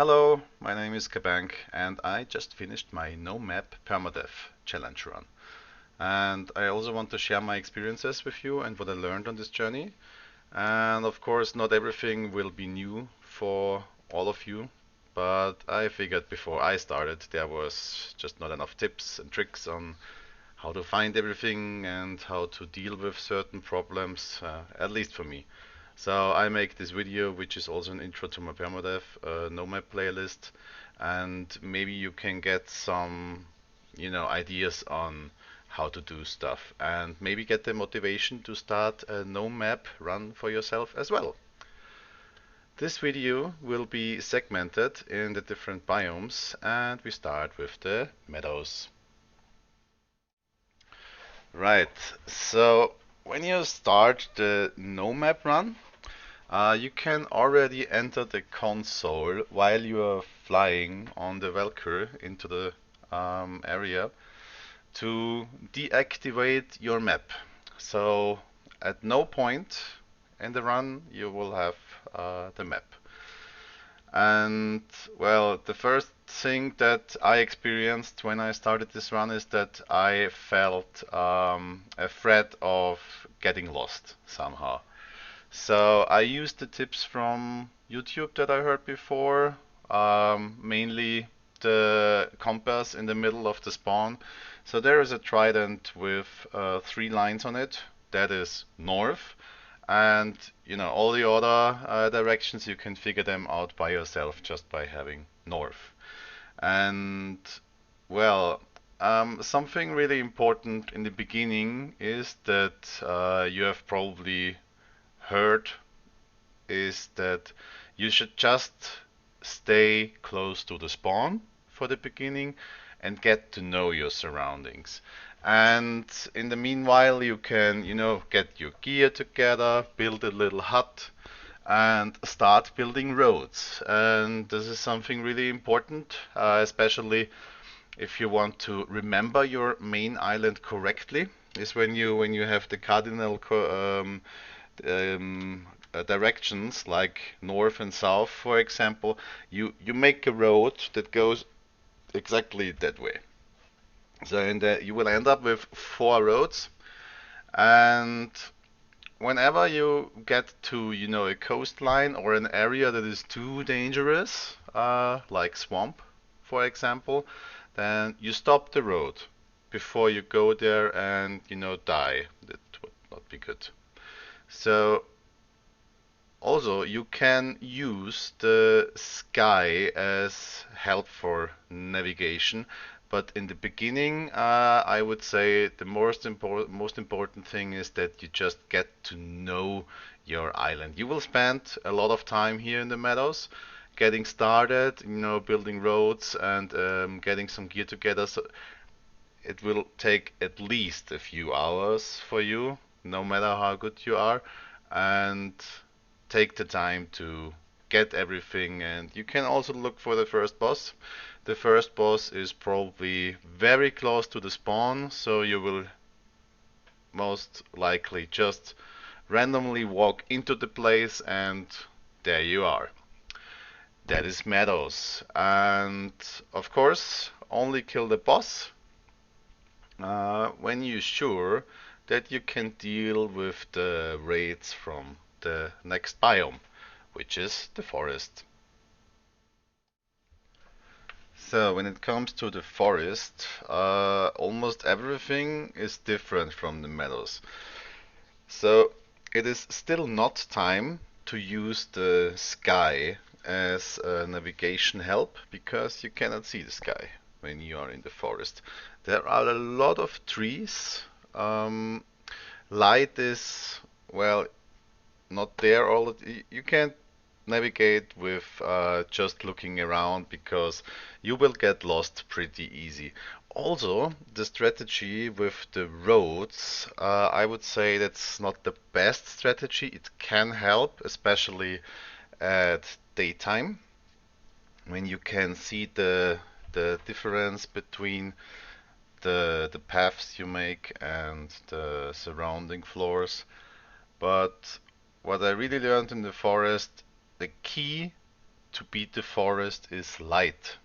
Hello, my name is Kabank and I just finished my No Map Permadeath challenge run. And I also want to share my experiences with you and what I learned on this journey. And of course, not everything will be new for all of you, but I figured before I started there was just not enough tips and tricks on how to find everything and how to deal with certain problems, at least for me. So I make this video, which is also an intro to my permadeath no map playlist, and maybe you can get some, ideas on how to do stuff, and maybe get the motivation to start a no map run for yourself as well. This video will be segmented in the different biomes, and we start with the meadows. Right, so when you start the no map run, you can already enter the console while you are flying on the Valkyrie into the area to deactivate your map. So at no point in the run you will have the map. And well, the first thing that I experienced when I started this run is that I felt a threat of getting lost somehow. So I used the tips from YouTube that I heard before, mainly the compass in the middle of the spawn. So there is a trident with three lines on it. That is north, and all the other directions you can figure them out by yourself just by having north. And well, something really important in the beginning is that you have probably heard is that you should just stay close to the spawn for the beginning and get to know your surroundings. And in the meanwhile, you can, get your gear together, build a little hut, and start building roads. And this is something really important, especially if you want to remember your main island correctly. Is when you have the cardinal directions like north and south, for example, you make a road that goes exactly that way. So you will end up with four roads, and whenever you get to a coastline or an area that is too dangerous, like swamp, for example, then you stop the road before you go there and die. That would not be good. So also, you can use the sky as help for navigation, but in the beginning, I would say the most important thing is that you just get to know your island. You will spend a lot of time here in the meadows, getting started, building roads and getting some gear together. So it will take at least a few hours for you, no matter how good you are, and take the time to get everything. And you can also look for the first boss. The first boss is probably very close to the spawn, so you will most likely just randomly walk into the place and there you are. That is Meadows. And of course, only kill the boss when you're sure that you can deal with the raids from the next biome, which is the forest. So when it comes to the forest, almost everything is different from the meadows. So it is still not time to use the sky as a navigation help because you cannot see the sky when you are in the forest. There are a lot of trees. Light is, well, not there all you can't navigate with just looking around because you will get lost pretty easy. Also, the strategy with the roads, I would say that's not the best strategy. It can help, especially at daytime, when you can see the difference between the paths you make and the surrounding floors. But what I really learned in the forest, the key to beat the forest is light.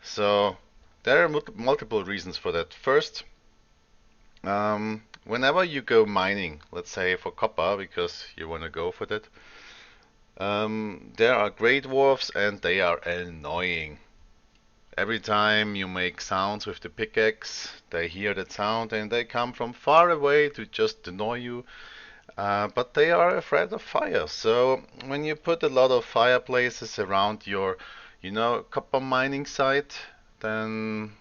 So there are multiple reasons for that. First, whenever you go mining, let's say for copper, because you want to go for that, there are great dwarfs and they are annoying. Every time you make sounds with the pickaxe, they hear that sound and they come from far away to just annoy you. But they are afraid of fire. So when you put a lot of fireplaces around your, copper mining site, then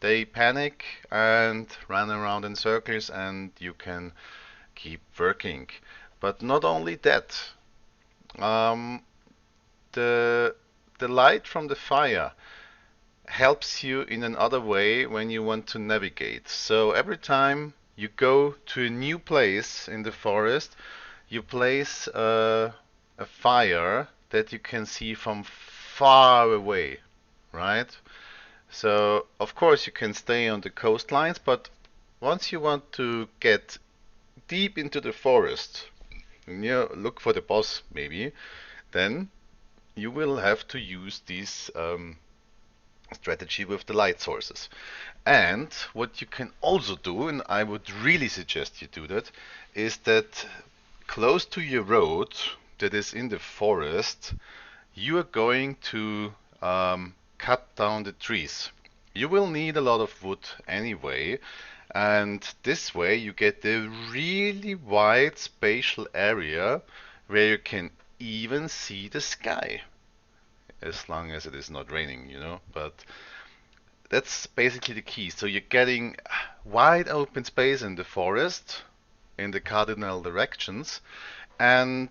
they panic and run around in circles and you can keep working. But not only that, um, the the light from the fire helps you in another way when you want to navigate. So every time you go to a new place in the forest, you place a fire that you can see from far away, right? So of course you can stay on the coastlines, but once you want to get deep into the forest, and you look for the boss maybe, then you will have to use these strategy with the light sources. And what you can also do, and I would really suggest you do that, is that close to your road that is in the forest, you are going to cut down the trees. You will need a lot of wood anyway, and this way you get a really wide spatial area where you can even see the sky, as long as it is not raining, But that's basically the key. So you're getting wide open space in the forest in the cardinal directions. And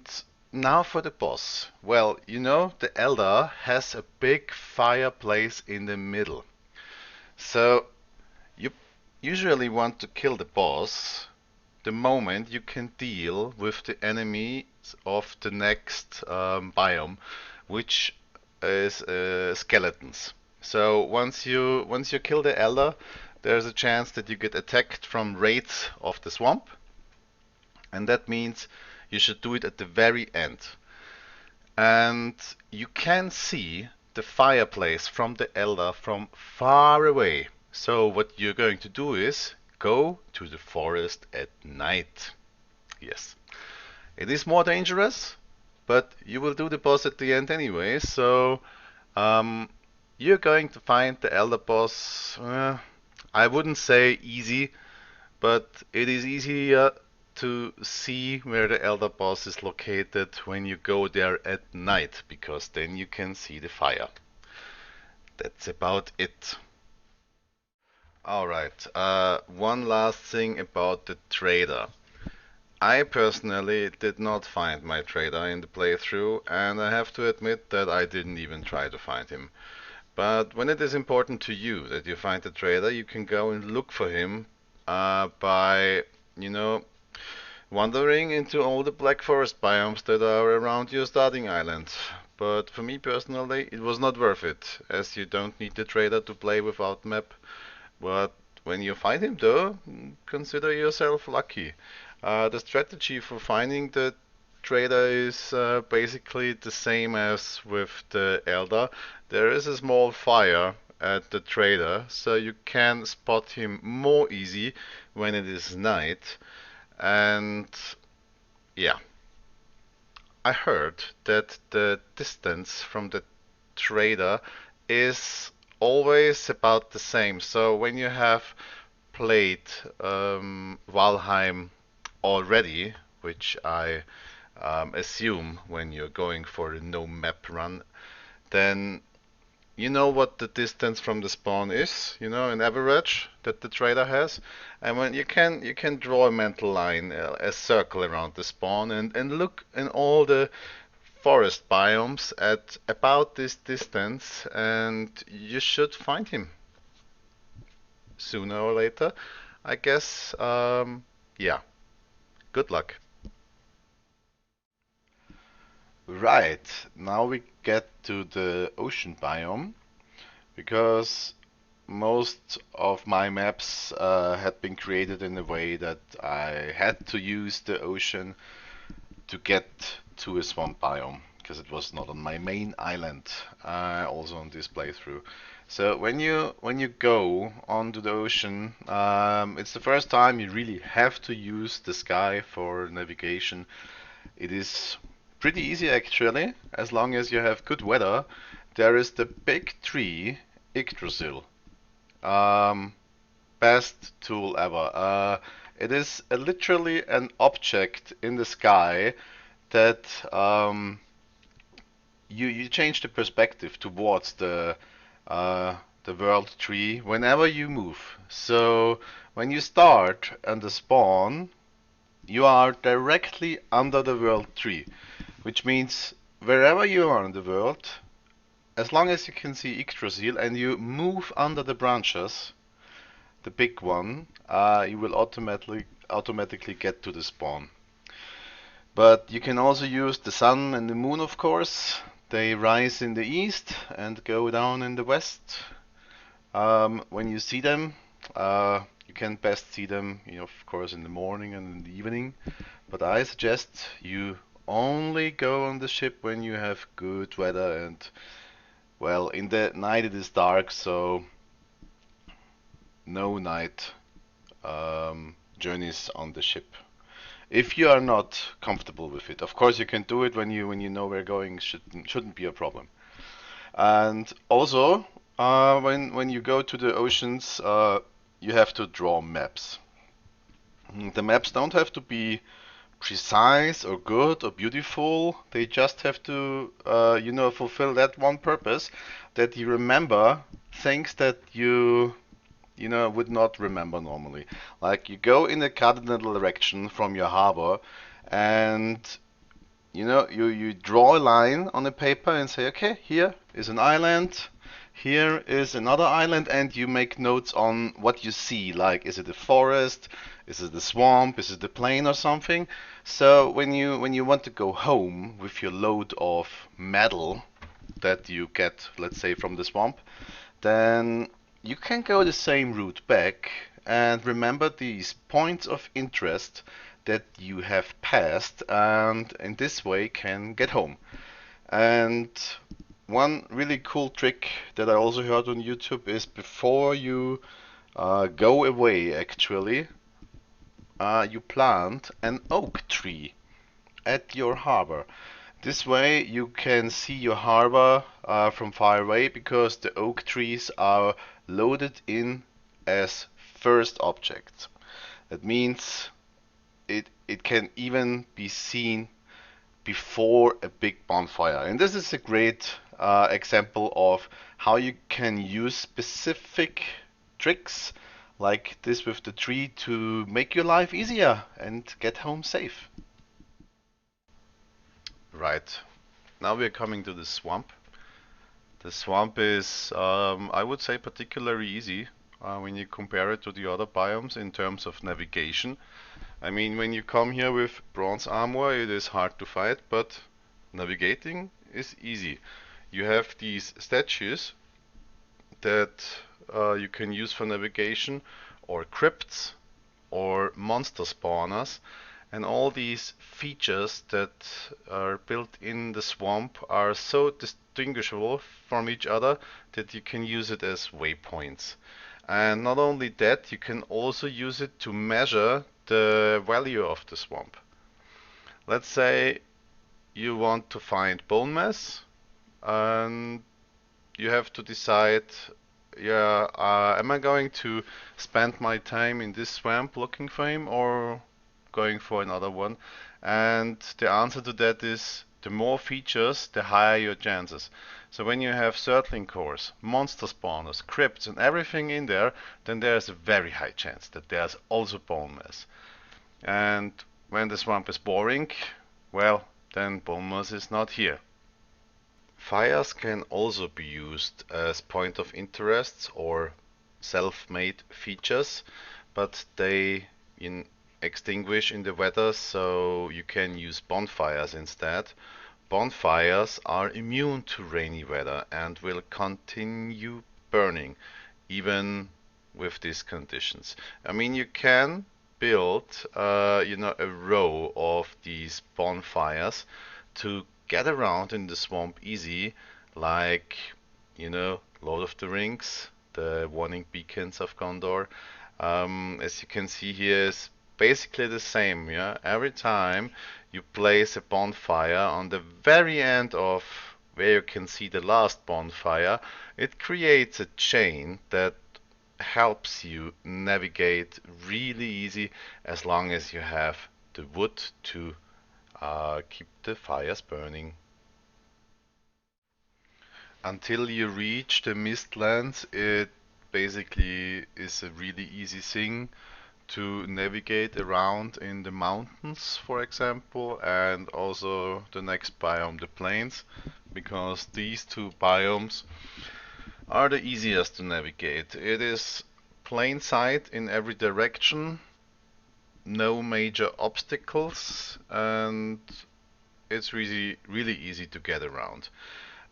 now for the boss. Well, the Elder has a big fireplace in the middle. So you usually want to kill the boss the moment you can deal with the enemies of the next biome, which is skeletons. So once you kill the Elder, there's a chance that you get attacked from wraiths of the swamp, and that means you should do it at the very end. And you can see the fireplace from the Elder from far away. So what you're going to do is go to the forest at night. Yes. It is more dangerous, but you will do the boss at the end anyway, so you're going to find the Elder Boss. I wouldn't say easy, but it is easier to see where the Elder Boss is located when you go there at night, because then you can see the fire. That's about it. Alright, one last thing about the trader. I personally did not find my trader in the playthrough, and I have to admit that I didn't even try to find him. But when it is important to you that you find the trader, you can go and look for him by, wandering into all the Black Forest biomes that are around your starting island. But for me personally, it was not worth it, as you don't need the trader to play without map. But when you find him though, consider yourself lucky. The strategy for finding the trader is basically the same as with the Elder. There is a small fire at the trader, so you can spot him more easy when it is night. And yeah, I heard that the distance from the trader is always about the same. So when you have played Valheim already, which I assume when you're going for a no map run, then you know what the distance from the spawn is, an average that the trader has, and when you can draw a mental line, a circle around the spawn, and look in all the forest biomes at about this distance, and you should find him sooner or later, I guess. Yeah, good luck. Right, now we get to the ocean biome, because most of my maps had been created in a way that I had to use the ocean to get to a swamp biome. because it was not on my main island, also on this playthrough. So when you go onto the ocean, it's the first time you really have to use the sky for navigation. It is pretty easy actually, as long as you have good weather. There is the big tree, Yggdrasil. Um, Best tool ever. It is literally an object in the sky that you change the perspective towards uh, the world tree whenever you move. So when you start and the spawn, you are directly under the world tree, which means wherever you are in the world, as long as you can see Yggdrasil and you move under the branches, the big one, you will automatically get to the spawn. But you can also use the sun and the moon, of course. They rise in the east and go down in the west. When you see them, you can best see them, of course, in the morning and in the evening. But I suggest you only go on the ship when you have good weather and, well, in the night it is dark, so no night journeys on the ship. If you are not comfortable with it, of course you can do it when you know where going shouldn't be a problem. And also, when you go to the oceans, you have to draw maps. The maps don't have to be precise or good or beautiful. They just have to, fulfill that one purpose, that you remember things that you would not remember normally. Like you go in a cardinal direction from your harbor, and you draw a line on a paper and say, okay, here is an island, here is another island, and you make notes on what you see. Like, is it a forest? Is it a swamp? Is it a plain or something? So when you want to go home with your load of metal that you get, let's say, from the swamp, then you can go the same route back and remember these points of interest that you have passed, and in this way can get home. And one really cool trick that I also heard on YouTube is, before you go away, actually, you plant an oak tree at your harbor. This way you can see your harbor from far away, because the oak trees are loaded in as first objects. That means it can even be seen before a big bonfire. And this is a great example of how you can use specific tricks like this with the tree to make your life easier and get home safe. Right. Now we're coming to the swamp. The swamp is, I would say, particularly easy when you compare it to the other biomes in terms of navigation. I mean, when you come here with bronze armor, it is hard to fight, but navigating is easy. You have these statues that you can use for navigation, or crypts, or monster spawners, and all these features that are built in the swamp are so distinguishable from each other that you can use it as waypoints. And not only that, you can also use it to measure the value of the swamp. Let's say you want to find bone mass, and you have to decide, yeah, am I going to spend my time in this swamp looking for him, or going for another one? And the answer to that is, the more features, the higher your chances. So when you have circling cores, monster spawners, crypts, and everything in there, then there's a very high chance that there's also bone mass. And when the swamp is boring, well, then bone mass is not here. Fires can also be used as point of interests or self-made features, but they extinguish in the weather, so you can use bonfires instead. Bonfires are immune to rainy weather and will continue burning even with these conditions. I mean, you can build, a row of these bonfires to get around in the swamp easy, like, Lord of the Rings, the warning beacons of Gondor. As you can see here, is basically the same, yeah? Every time you place a bonfire on the very end of where you can see the last bonfire, it creates a chain that helps you navigate really easy as long as you have the wood to keep the fires burning. Until you reach the Mistlands, it basically is a really easy thing to navigate around in the mountains, for example, and also the next biome, the plains, because these two biomes are the easiest to navigate. It is plain sight in every direction, no major obstacles, and it's really easy to get around.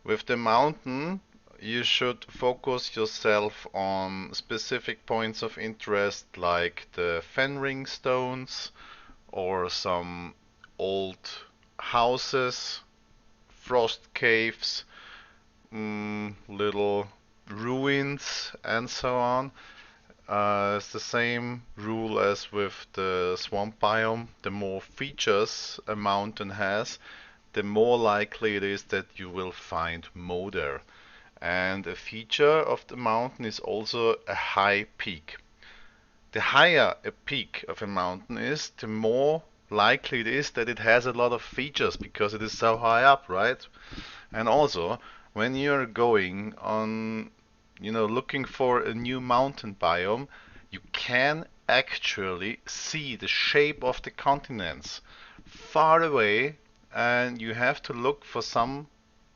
With the mountain, you should focus yourself on specific points of interest like the Fenring stones or some old houses, frost caves, little ruins, and so on. It's the same rule as with the swamp biome. The more features a mountain has, the more likely it is that you will find more there. And a feature of the mountain is also a high peak. The higher a peak of a mountain is, the more likely it is that it has a lot of features because it is so high up, right? And also, when you're going on, looking for a new mountain biome, you can actually see the shape of the continents far away, and you have to look for some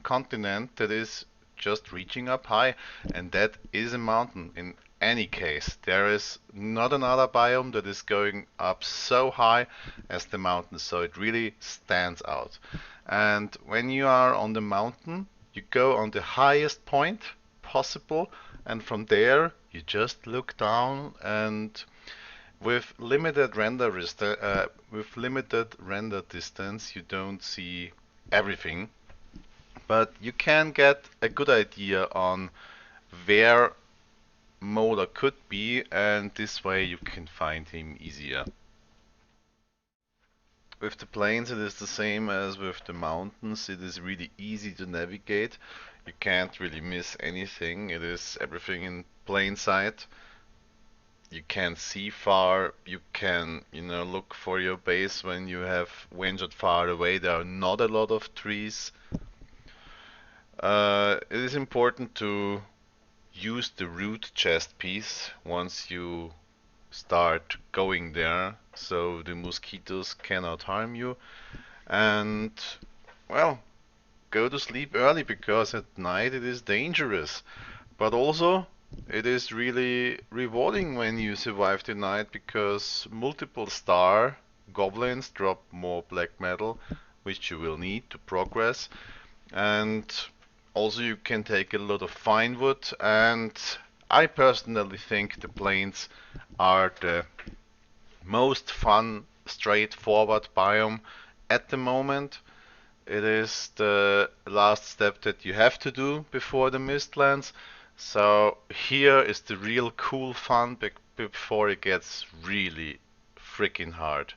continent that is just reaching up high, and that is a mountain. In any case, there is not another biome that is going up so high as the mountain, so it really stands out. And when you are on the mountain, you go on the highest point possible, and from there you just look down, and with limited render distance, you don't see everything, but you can get a good idea on where Mola could be, and this way you can find him easier. With the plains, it is the same as with the mountains. It is really easy to navigate. You can't really miss anything. It is everything in plain sight. You can see far. You can, look for your base when you have ventured far away. There are not a lot of trees. It is important to use the root chest piece once you start going there, so the mosquitoes cannot harm you. And, well, go to sleep early because at night it is dangerous. But also, it is really rewarding when you survive the night because multiple star goblins drop more black metal, which you will need to progress. And also, you can take a lot of fine wood, and I personally think the plains are the most fun, straightforward biome at the moment. It is the last step that you have to do before the Mistlands. So here is the real cool fun before it gets really freaking hard.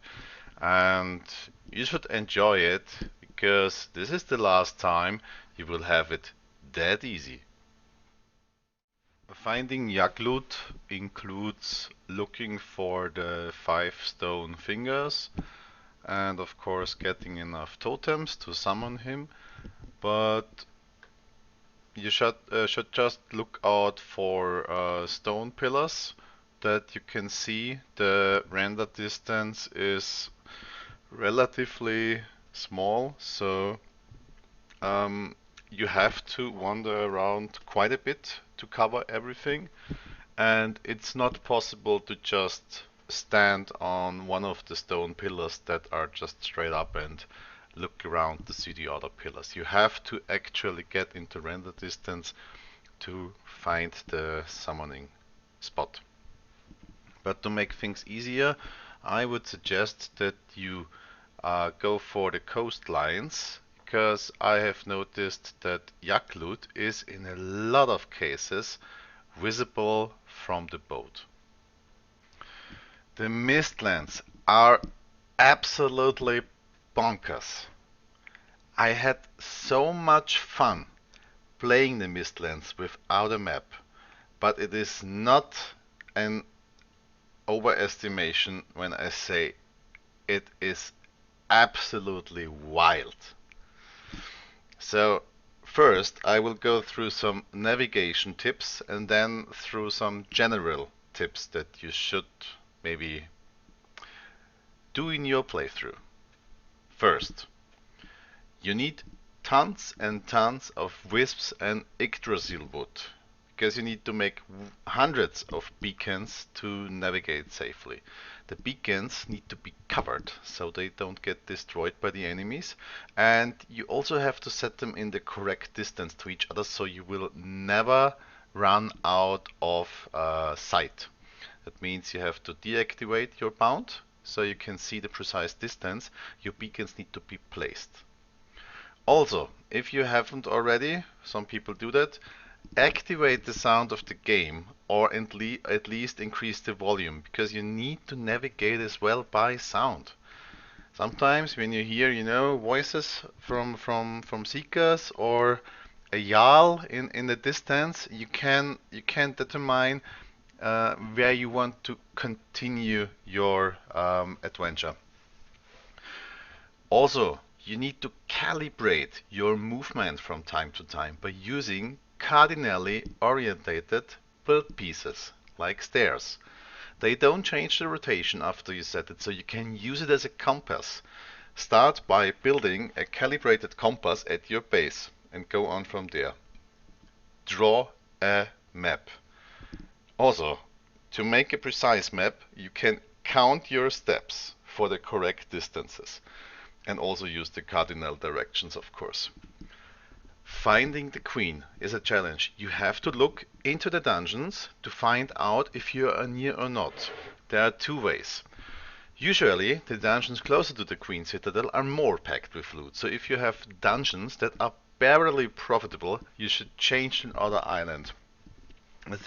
And you should enjoy it because this is the last time you will have it that easy. Finding Yaklut includes looking for the 5 stone fingers and of course getting enough totems to summon him, but you should just look out for stone pillars that you can see. The render distance is relatively small, so you have to wander around quite a bit to cover everything, and it's not possible to just stand on one of the stone pillars that are just straight up and look around to see the other pillars. You have to actually get into render distance to find the summoning spot. But to make things easier, I would suggest that you go for the coastlines, because I have noticed that yak loot is in a lot of cases visible from the boat. The Mistlands are absolutely bonkers. I had so much fun playing the Mistlands without a map, but it is not an overestimation when I say it is absolutely wild. So first I will go through some navigation tips and then through some general tips that you should maybe do in your playthrough. First, you need tons and tons of wisps and Yggdrasil wood, because you need to make hundreds of beacons to navigate safely. The beacons need to be covered so they don't get destroyed by the enemies, and you also have to set them in the correct distance to each other so you will never run out of sight. That means you have to deactivate your bound so you can see the precise distance your beacons need to be placed. Also, if you haven't already, some people do that, activate the sound of the game or at least increase the volume, because you need to navigate as well by sound. Sometimes when you hear, voices from seekers or a Jarl in the distance, you can determine where you want to continue your adventure. Also, you need to calibrate your movement from time to time by using cardinally orientated build pieces, like stairs. They don't change the rotation after you set it, so you can use it as a compass. Start by building a calibrated compass at your base and go on from there. Draw a map. Also, to make a precise map, you can count your steps for the correct distances and also use the cardinal directions, of course. Finding the queen is a challenge. You have to look into the dungeons to find out if you are near or not. There are two ways. Usually, the dungeons closer to the Queen Citadel are more packed with loot, so if you have dungeons that are barely profitable, you should change to another island. The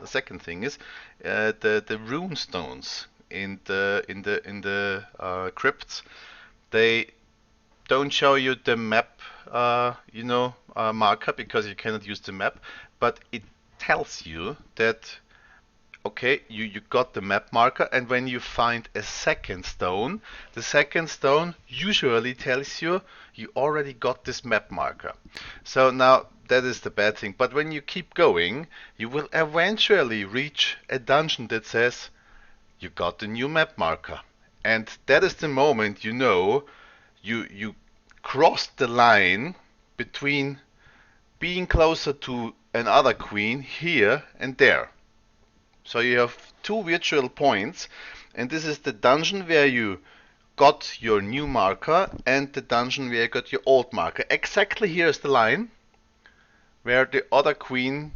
second thing is the rune stones in the crypts. They don't show you the map, marker, because you cannot use the map, but it tells you that okay, you got the map marker, and when you find a second stone, the second stone usually tells you you already got this map marker. So now that is the bad thing, but when you keep going, you will eventually reach a dungeon that says you got the new map marker. And that is the moment you know you crossed the line between being closer to another queen here and there. So you have two virtual points, and this is the dungeon where you got your new marker and the dungeon where you got your old marker. Exactly here is the line where the other queen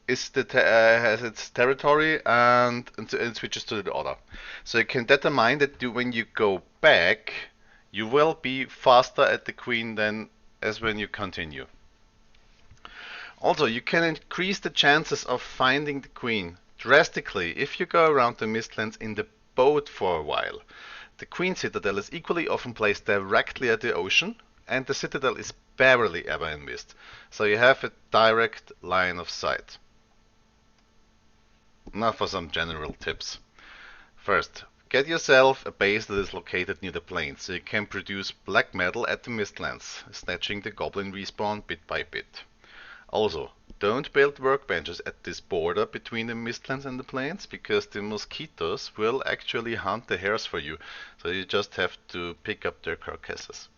is has its territory and switches to the other. So you can determine that when you go back, you will be faster at the queen than as when you continue. Also, you can increase the chances of finding the queen drastically if you go around the Mistlands in the boat for a while. The Queen Citadel is equally often placed directly at the ocean, and the Citadel is barely ever in mist, so you have a direct line of sight. Now for some general tips. First, get yourself a base that is located near the plains, so you can produce black metal at the Mistlands, snatching the goblin respawn bit by bit. Also, don't build workbenches at this border between the Mistlands and the plains, because the mosquitoes will actually hunt the hares for you, so you just have to pick up their carcasses.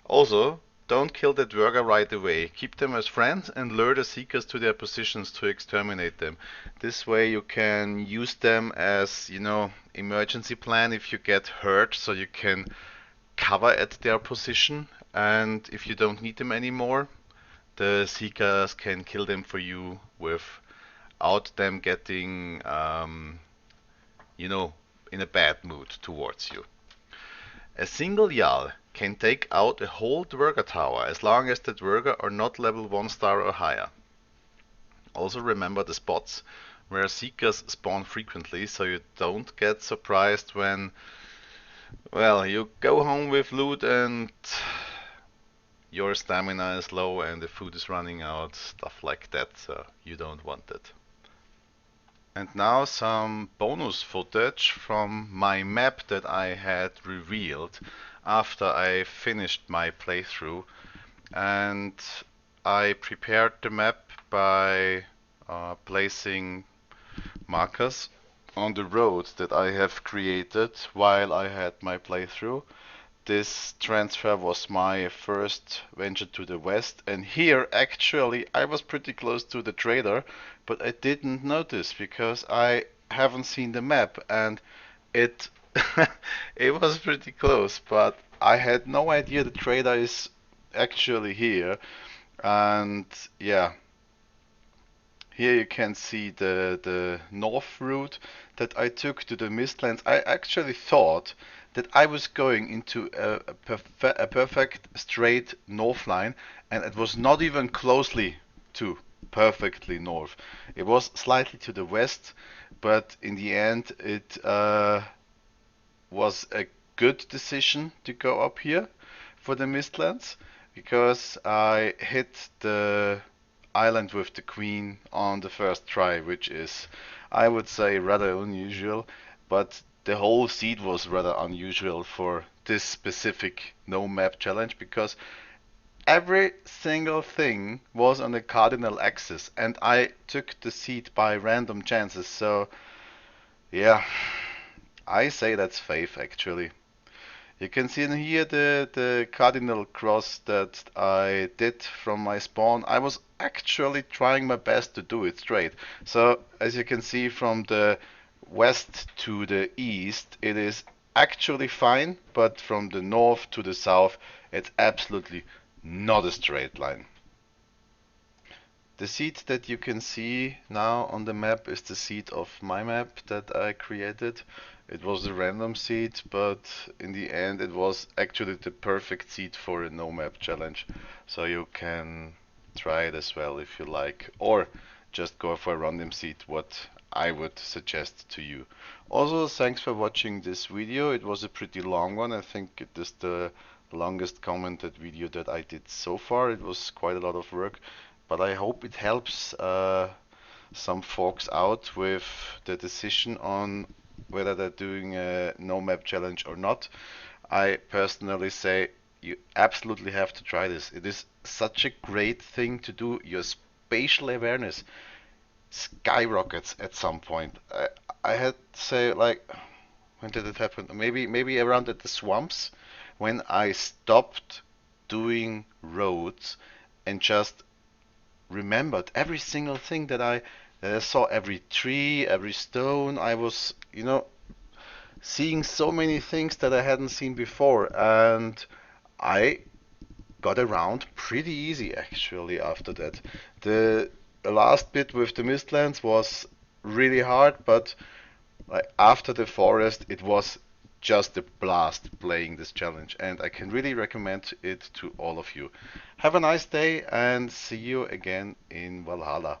Also, don't kill the Dwerga right away. Keep them as friends and lure the Seekers to their positions to exterminate them. This way you can use them as, emergency plan if you get hurt, so you can cover at their position, and if you don't need them anymore, the Seekers can kill them for you without them getting, in a bad mood towards you. A single Jarl can take out a whole Dwerger tower as long as the Dwerger are not level 1 star or higher. Also remember the spots where seekers spawn frequently, so you don't get surprised when, well, you go home with loot and your stamina is low and the food is running out, stuff like that, so you don't want it. And now some bonus footage from my map that I had revealed after I finished my playthrough. And I prepared the map by placing markers on the road that I have created while I had my playthrough. This transfer was my first venture to the west, and here actually I was pretty close to the trader, but I didn't notice because I haven't seen the map, and it it was pretty close, but I had no idea the trader is actually here. And yeah, here you can see the north route that I took to the Mistlands. I actually thought that I was going into a perfect straight north line, and it was not even closely to perfectly north. It was slightly to the west, but in the end it was a good decision to go up here for the Mistlands because I hit the island with the queen on the first try, which is, I would say, rather unusual, but the whole seed was rather unusual for this specific no map challenge because every single thing was on the cardinal axis and I took the seed by random chances, so yeah, I say that's faith actually. You can see in here the cardinal cross that I did from my spawn. I was actually trying my best to do it straight. So as you can see from the west to the east, it is actually fine, but from the north to the south, it's absolutely not a straight line. The seed that you can see now on the map is the seed of my map that I created. It was a random seed, but in the end it was actually the perfect seed for a no map challenge. So you can try it as well if you like, or just go for a random seed, what I would suggest to you. Also, thanks for watching this video. It was a pretty long one. I think it is the longest commented video that I did so far. It was quite a lot of work, but I hope it helps some folks out with the decision on whether they're doing a no map challenge or not. I personally say you absolutely have to try this. It is such a great thing to do. Your spatial awareness skyrockets at some point. I had to say, like, when did it happen? Maybe around at the swamps when I stopped doing roads and just remembered every single thing that I saw, every tree, every stone. I was, seeing so many things that I hadn't seen before, and I got around pretty easy actually after that. The last bit with the Mistlands was really hard, but like after the forest, it was just a blast playing this challenge, and I can really recommend it to all of you. Have a nice day and see you again in Valhalla.